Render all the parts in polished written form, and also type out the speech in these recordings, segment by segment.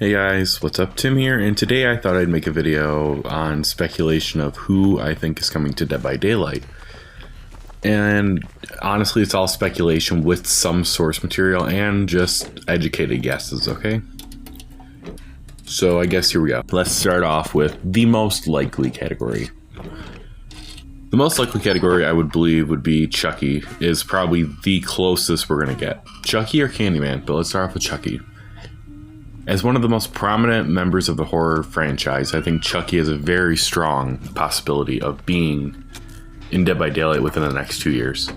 Hey guys, what's up? Tim here, and today I thought I'd make a video on speculation of who I think is coming to Dead by Daylight. And honestly, it's all speculation with some source material and just educated guesses, okay? So I guess here we go. Let's start off with the most likely category. The most likely category I would believe would be Chucky, is probably the closest we're gonna get. Chucky or Candyman, but let's start off with Chucky. As one of the most prominent members of the horror franchise, I think Chucky has a very strong possibility of being in Dead by Daylight within the next 2 years.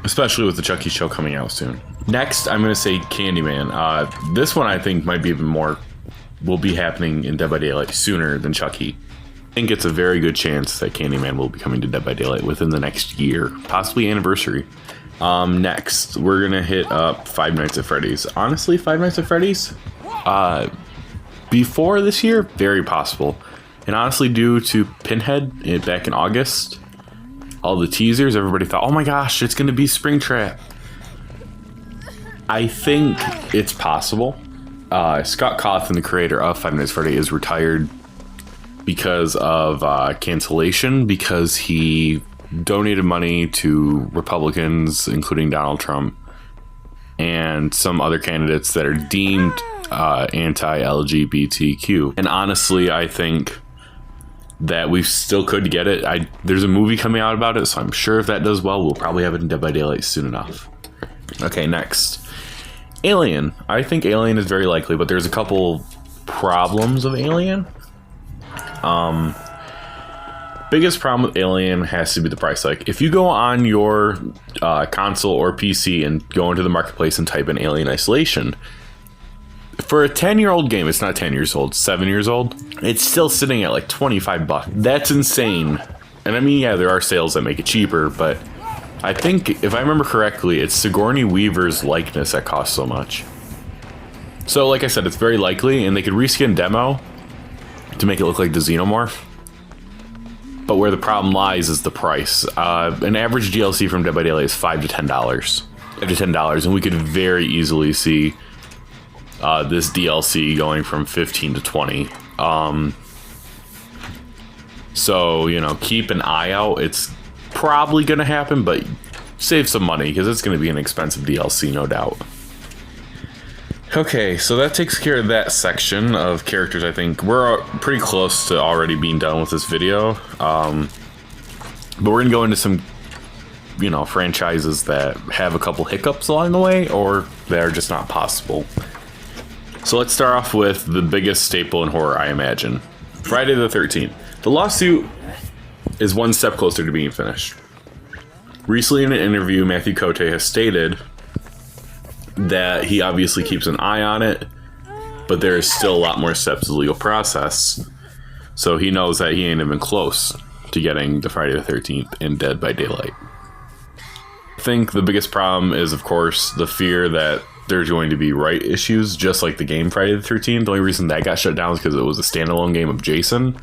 Especially with the Chucky show coming out soon. Next, I'm going to say Candyman. This one I think might be even more, will be happening in Dead by Daylight sooner than Chucky. I think it's a very good chance that Candyman will be coming to Dead by Daylight within the next year, possibly anniversary. Next, we're gonna hit up Five Nights at Freddy's. Honestly, Five Nights at Freddy's, before this year, very possible. And honestly, due to Pinhead back in August, all the teasers, everybody thought, oh my gosh, it's gonna be Springtrap. I think it's possible. Scott Cawthon, the creator of Five Nights at Freddy, is retired because of cancellation, because he donated money to Republicans, including Donald Trump, and some other candidates that are deemed anti-LGBTQ. And honestly, I think that we still could get it. There's a movie coming out about it, so I'm sure if that does well, we'll probably have it in Dead by Daylight soon enough. Okay, next. Alien. I think Alien is very likely, but there's a couple problems of Alien. Biggest problem with Alien has to be the price. Like, if you go on your console or PC and go into the marketplace and type in Alien Isolation, for a 10-year-old game, it's not 10 years old, 7 years old, it's still sitting at like $25. That's insane. And I mean, yeah, there are sales that make it cheaper, but I think, if I remember correctly, it's Sigourney Weaver's likeness that costs so much. So, like I said, it's very likely, and they could reskin Demo to make it look like the Xenomorph. But where the problem lies is the price. An average DLC from Dead by Daylight is $5 to $10. $5 to $10, and we could very easily see this DLC going from 15 to 20. So, you know, keep an eye out. It's probably going to happen, but save some money because it's going to be an expensive DLC, no doubt. Okay, so that takes care of that section of characters. I think we're pretty close to already being done with this video. But we're going to go into some, you know, franchises that have a couple hiccups along the way or that are just not possible. So let's start off with the biggest staple in horror, I imagine. Friday the 13th. The lawsuit is one step closer to being finished. Recently in an interview, Matthew Cote has stated that he obviously keeps an eye on it, but there is still a lot more steps to the legal process. So he knows that he ain't even close to getting the Friday the 13th in Dead by Daylight. I think the biggest problem is, of course, the fear that there's going to be right issues, just like the game Friday the 13th. The only reason that got shut down is because it was a standalone game of Jason,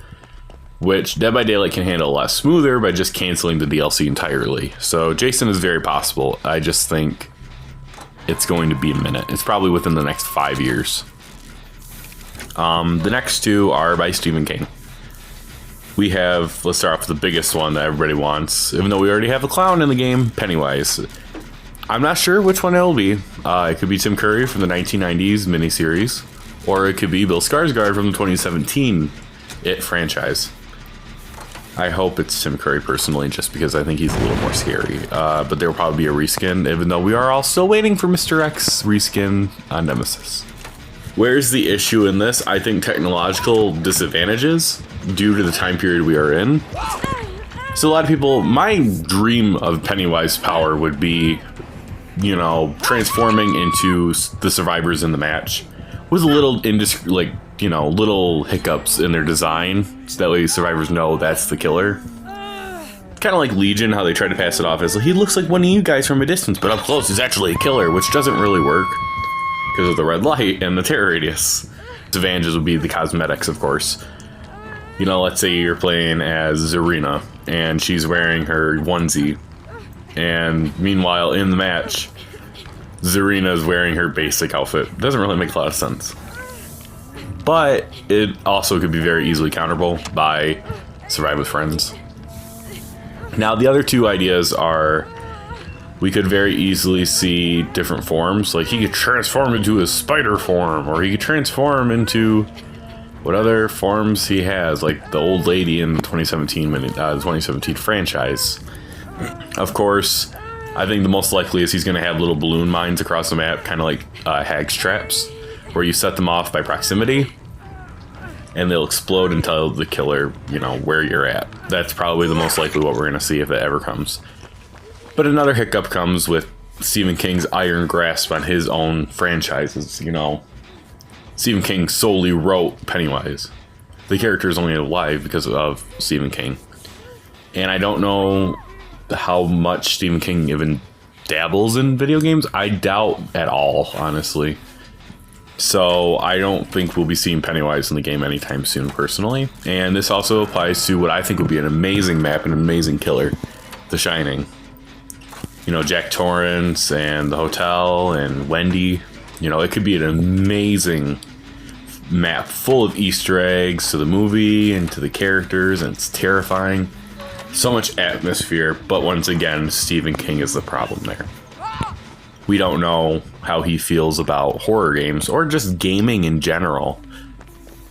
which Dead by Daylight can handle a lot smoother by just canceling the DLC entirely. So Jason is very possible. I just think it's going to be a minute. It's probably within the next 5 years. The next two are by Stephen King. We have, let's start off with the biggest one that everybody wants, even though we already have a clown in the game, Pennywise. I'm not sure which one it'll be. It could be Tim Curry from the 1990s miniseries, or it could be Bill Skarsgård from the 2017 It franchise. I hope it's Tim Curry personally, just because I think he's a little more scary. But there will probably be a reskin, even though we are all still waiting for Mr. X reskin on Nemesis. Where's the issue in this? I think technological disadvantages due to the time period we are in. So a lot of people, my dream of Pennywise power would be, you know, transforming into the survivors in the match with a little little hiccups in their design, so that way survivors know that's the killer. Kind of like Legion, how they try to pass it off as, he looks like one of you guys from a distance, but up close he's actually a killer, which doesn't really work because of the red light and the terror radius. Disadvantages would be the cosmetics, of course. You know, let's say you're playing as Zarina, and she's wearing her onesie, and meanwhile in the match, Zarina is wearing her basic outfit. Doesn't really make a lot of sense. But it also could be very easily counterable by Survive with Friends. Now, the other two ideas are we could very easily see different forms. Like, he could transform into his spider form, or he could transform into what other forms he has, like the old lady in the 2017 franchise. Of course, I think the most likely is he's going to have little balloon mines across the map, kind of like Hag's traps, where you set them off by proximity, and they'll explode and tell the killer, you know, where you're at. That's probably the most likely what we're going to see if it ever comes. But another hiccup comes with Stephen King's iron grasp on his own franchises, you know. Stephen King solely wrote Pennywise. The character is only alive because of Stephen King. And I don't know how much Stephen King even dabbles in video games. I doubt at all, honestly. So I don't think we'll be seeing Pennywise in the game anytime soon, personally. And this also applies to what I think would be an amazing map, an amazing killer, The Shining. You know, Jack Torrance and the hotel and Wendy. You know, it could be an amazing map full of Easter eggs to the movie and to the characters, and it's terrifying. So much atmosphere, but once again, Stephen King is the problem there. We don't know how he feels about horror games or just gaming in general.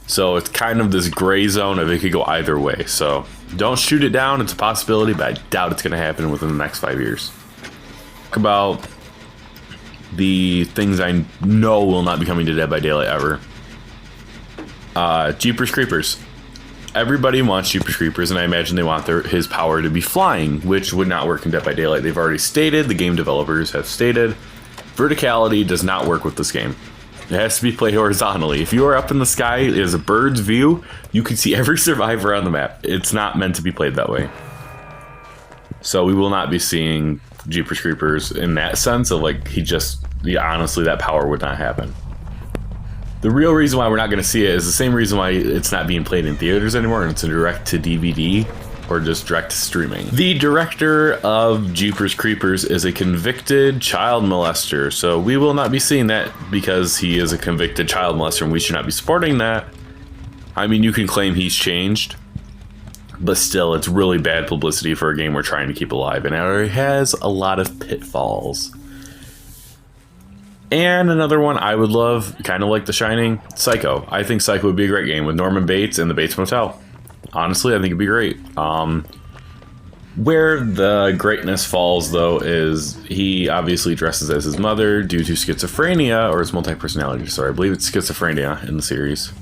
So it's kind of this gray zone of it could go either way. So don't shoot it down. It's a possibility, but I doubt it's going to happen within the next 5 years. Talk about the things I know will not be coming to Dead by Daylight ever. Jeepers Creepers. Everybody wants Jeepers Creepers, and I imagine they want his power to be flying, which would not work in Dead by Daylight. They've already stated, the game developers have stated, verticality does not work with this game. It has to be played horizontally. If you are up in the sky as a bird's view, you can see every survivor on the map. It's not meant to be played that way. So we will not be seeing Jeepers Creepers in that sense of like, honestly, that power would not happen. The real reason why we're not going to see it is the same reason why it's not being played in theaters anymore, and it's a direct-to-DVD or just direct-to-streaming. The director of Jeepers Creepers is a convicted child molester, so we will not be seeing that because he is a convicted child molester, and we should not be supporting that. I mean, you can claim he's changed, but still, it's really bad publicity for a game we're trying to keep alive, and it already has a lot of pitfalls. And another one I would love, kind of like The Shining, Psycho. I think Psycho would be a great game with Norman Bates and the Bates Motel. Honestly, I think it'd be great. Where the greatness falls, though, is he obviously dresses as his mother due to schizophrenia, or his multi-personality disorder. I believe it's schizophrenia in the series.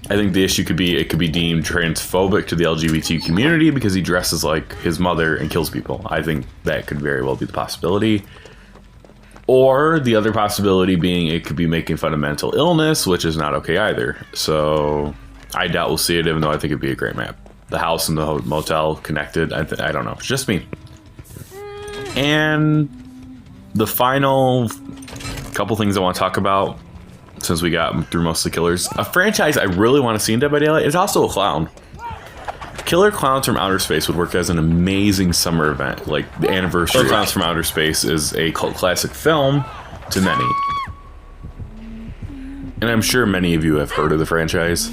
I think the issue could be, it could be deemed transphobic to the LGBT community because he dresses like his mother and kills people. I think that could very well be the possibility. Or the other possibility being it could be making fun of mental illness, which is not okay either. So I doubt we'll see it, even though I think it'd be a great map. The house and the motel connected, I don't know. It's just me. And the final couple things I want to talk about, since we got through most of the killers. A franchise I really want to see in Dead by Daylight is also a clown. Killer Clowns from Outer Space would work as an amazing summer event, like the anniversary. Killer Clowns from Outer Space is a cult classic film to many. And I'm sure many of you have heard of the franchise.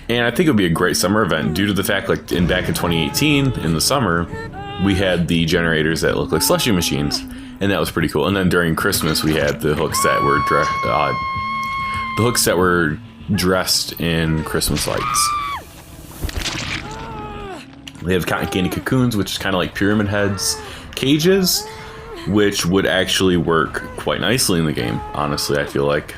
And I think it would be a great summer event due to the fact, like back in 2018, in the summer, we had the generators that look like slushy machines. And that was pretty cool. And then during Christmas, we had the hooks that were dressed in Christmas lights. They have cotton candy cocoons, which is kind of like pyramid heads, cages, which would actually work quite nicely in the game, honestly, I feel like.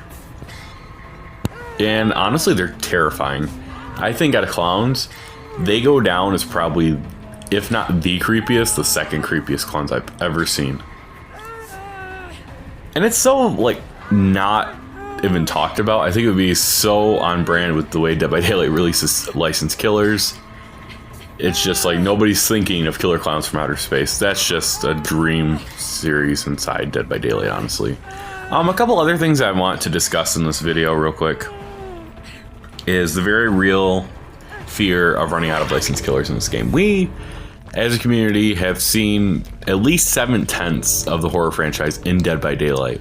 And honestly, they're terrifying. I think out of clowns, they go down as probably, if not the creepiest, the second creepiest clowns I've ever seen. And it's so, like, not even talked about. I think it would be so on brand with the way Dead by Daylight releases licensed killers. It's just like nobody's thinking of Killer Clowns from Outer Space. That's just a dream series inside Dead by Daylight, honestly. A couple other things I want to discuss in this video real quick is the very real fear of running out of licensed killers in this game. We as a community, have seen at least 7/10 of the horror franchise in Dead by Daylight.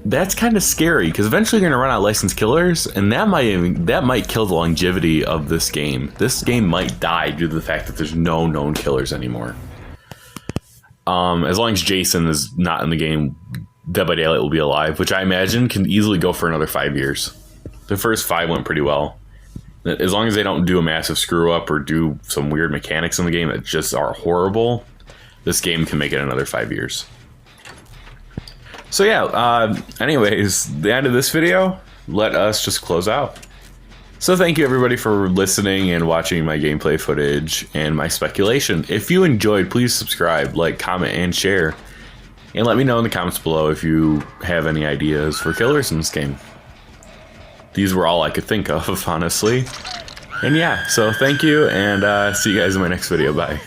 That's kind of scary, because eventually you're going to run out of licensed killers, and that might kill the longevity of this game. This game might die due to the fact that there's no known killers anymore. As long as Jason is not in the game, Dead by Daylight will be alive, which I imagine can easily go for another 5 years. The first 5 went pretty well. As long as they don't do a massive screw up or do some weird mechanics in the game that just are horrible, this game can make it another 5 years. So yeah, anyways, the end of this video, let us just close out. So thank you everybody for listening and watching my gameplay footage and my speculation. If you enjoyed, please subscribe, like, comment, and share. And let me know in the comments below if you have any ideas for killers in this game. These were all I could think of, honestly. And yeah, so thank you, and see you guys in my next video. Bye.